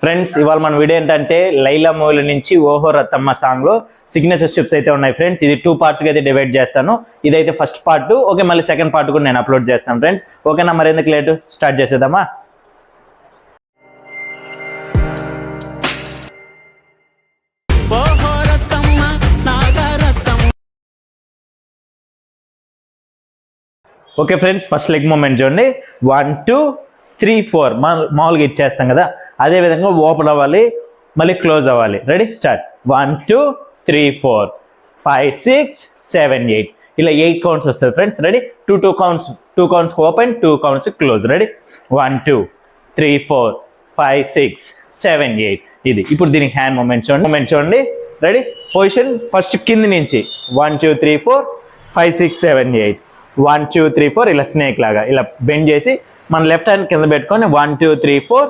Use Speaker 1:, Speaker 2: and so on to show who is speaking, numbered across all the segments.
Speaker 1: Friends ఇవాళ మన video ఏంటంటే లైలా మూవీ నుంచి ఓహో రతమ్మ సాంగ్ లో సిగ్నేచర్ స్టెప్స్ అయితే ఉన్నాయి ఫ్రెండ్స్. ఇది 2 పార్ట్స్ గా అయితే డివైడ్ చేస్తాను. ఇదైతే ఫస్ట్ పార్ట్. ఓకే, మళ్ళీ సెకండ్ పార్ట్ కూడా నేను అప్లోడ్ చేస్తాను ఫ్రెండ్స్. ఓకేనా, మరి ఎందుకు లేటు, స్టార్ట్ చేసేద్దామా. Okay friends, first leg movement చూడండి. 1 2 3 4 మామూలుగా ఇచ్చేస్తాం కదా, అదే విధంగా ఓపెన్ అవ్వాలి, మళ్ళీ క్లోజ్ అవ్వాలి. Ready, start. 1 2 3 4 5 6 7 8 ఇలా 8 కౌంట్స్ వస్తుంది friends. Ready, 2 counts open, 2 counts close. Ready, 1 2 3 4 5 6 7 8 ఇది. ఇప్పుడు దీనికి హ్యాండ్ మూమెంట్ చూడండి. రెడీ, పొజిషన్ ఫస్ట్ కింది నుంచి 1 2 3 4 5 6 7 8 1 2 3 4 ఇలా స్నేక్ లాగా ఇలా బెండ్ చేసి మన లెఫ్ట్ హ్యాండ్ కింద పెట్టుకొని 1 2 3 4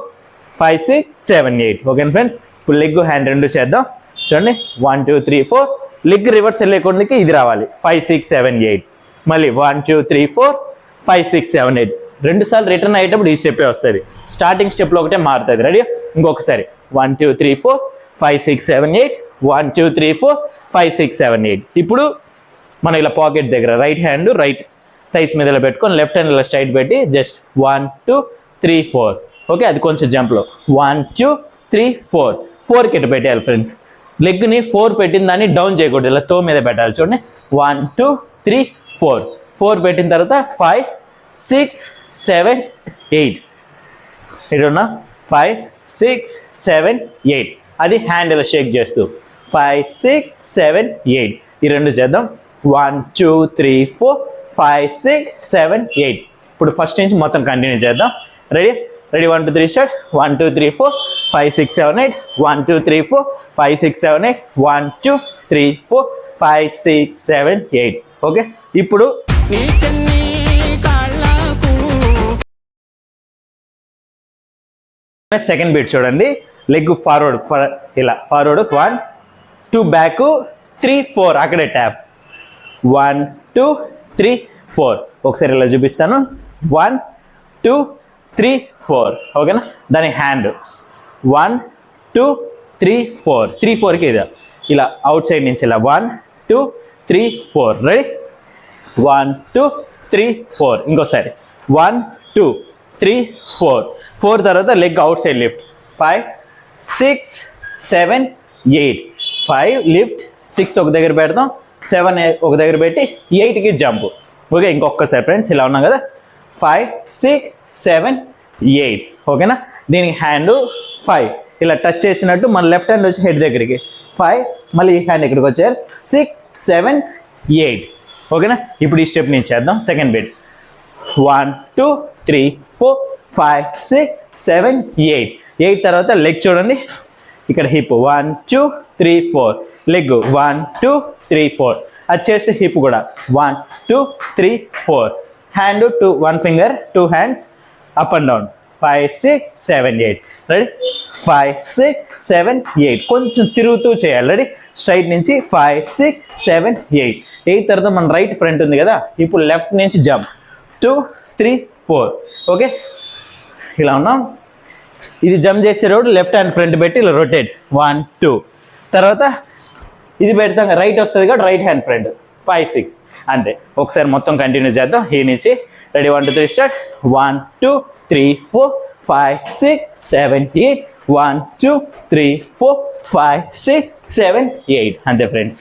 Speaker 1: 5 6 7 8. ఓకే ఫ్రెండ్స్, ఇప్పుడు లెగ్ హ్యాండ్ రెండు చేద్దాం. చూడండి, 1 2 3 4 లెగ్ రివర్స్ వెళ్ళేకొందుకి ఇది రావాలి. 5 6 7 8 మళ్ళీ 1 2 3 4 5 6 7 8 రెండు సార్లు రిటర్న్ అయ్యేటప్పుడు ఈ స్టెప్పే వస్తుంది. స్టార్టింగ్ స్టెప్లో ఒకటే మారుతుంది. రెడీ, ఇంకొకసారి 1 2 3 4 5 6 7 8 1 2 3 4 5 6 7 8. ఇప్పుడు మనం ఇలా పాకెట్ దగ్గర రైట్ హ్యాండ్ రైట్ థైస్ మీద ఇలా పెట్టుకొని లెఫ్ట్ హ్యాండ్ ఇలా స్ట్రైట్ పెట్టి జస్ట్ 1 2 3 4. ఓకే, అది కొంచెం జంప్లో 1 2 3 4 4కి ఇటు పెట్టేయాలి ఫ్రెండ్స్. లెగ్ని 4 పెట్టిన దాన్ని డౌన్ చేయకూడదు, ఇలా తో మీద పెట్టాలి. చూడండి, 1 2 3 4 4 పెట్టిన తర్వాత 5 6 7 8 ఇటున్నా 5 6 7 8 అది హ్యాండ్ ఇలా షేక్ చేస్తూ 5 6 7 8 ఈ రెండు చేద్దాం. 1 2 3 4 5 6 7 8 ఇప్పుడు ఫస్ట్ నుంచి మొత్తం కంటిన్యూ చేద్దాం. Ready 1 2 3 start. 1 2 3 4 5 6 7 8 1 2 3 4 5 6 7 8 1 2 3 4 5 6 7 8. ఓకే, ఇప్పుడు సెకండ్ బీట్ చూడండి. లెగ్ ఫార్వర్డ్ ఇలా ఫార్వర్డ్ 1 2 బ్యాక్ 3 4 అక్కడే ట్యాప్ 1 2 3 4 ఒకసారి ఇలా చూపిస్తాను. 1 2 3 4 ఓకేనా. దాని హ్యాండ్ 1 2 3 4 3 4కి ఇది ఇలా అవుట్ సైడ్ నుంచి ఇలా 1 2 3 4. రెడీ, 1 2 3 4 ఇంకోసారి 1 2 3 4 4 తర్వాత leg out side lift 5 6 7 8 5 lift 6 ఒక దగ్గర పెడతాం, 7 ఒక దగ్గర పెట్టి 8కి జంప్. ఓకే, ఇంకొకసారి ఫ్రెండ్స్ ఇలా ఉన్నాం కదా 5 6 7 8 ఓకేనా. దీనికి హ్యాండ్ 5 ఇలా టచ్ చేసినట్టు మన లెఫ్ట్ హ్యాండ్ వచ్చి హెడ్ దగ్గరికి 5 మళ్ళీ ఈ హ్యాండ్ ఇక్కడికి వచ్చారు 6 7 8 ఓకేనా. ఇప్పుడు ఈ స్టెప్ నుంచి చేద్దాం. సెకండ్ బీట్ 1 2 3 4 5 6 7 8 8 తర్వాత లెగ్ చూడండి, ఇక్కడ హిప్ 1 2 3 4 లెగ్ 1 2 3 4 అది చేస్తే హిప్ కూడా 1 2 3 4 hand 1 finger 2 hands up and down 5 6 7 8. Ready, 5 6 7 8 కొంచెం తిరుగుతూ చేయాలి. రెడీ, స్ట్రైట్ నుంచి 5 6 7 8 8 తర్వాత మన రైట్ ఫ్రంట్ ఉంది కదా, ఇప్పుడు లెఫ్ట్ నుంచి జంప్ 2 3 4 ఓకే. ఇలా ఉన్నాం. ఇది జంప్ చేసే రోడ్ లెఫ్ట్ హ్యాండ్ ఫ్రంట్ పెట్టి ఇలా రొటేట్ 1 2 తర్వాత ఇది పెడతాం, రైట్ వస్తుంది కాబట్టి రైట్ హ్యాండ్ ఫ్రంట్ 5 6 అంతే. ఒకసారి మొత్తం కంటిన్యూ చేద్దాం ఈ నుంచి. Ready, 1 2 3 start. 1 2 3 4 5 6 7 8 1 2 3 4 5 6 7 8 అంతే ఫ్రెండ్స్.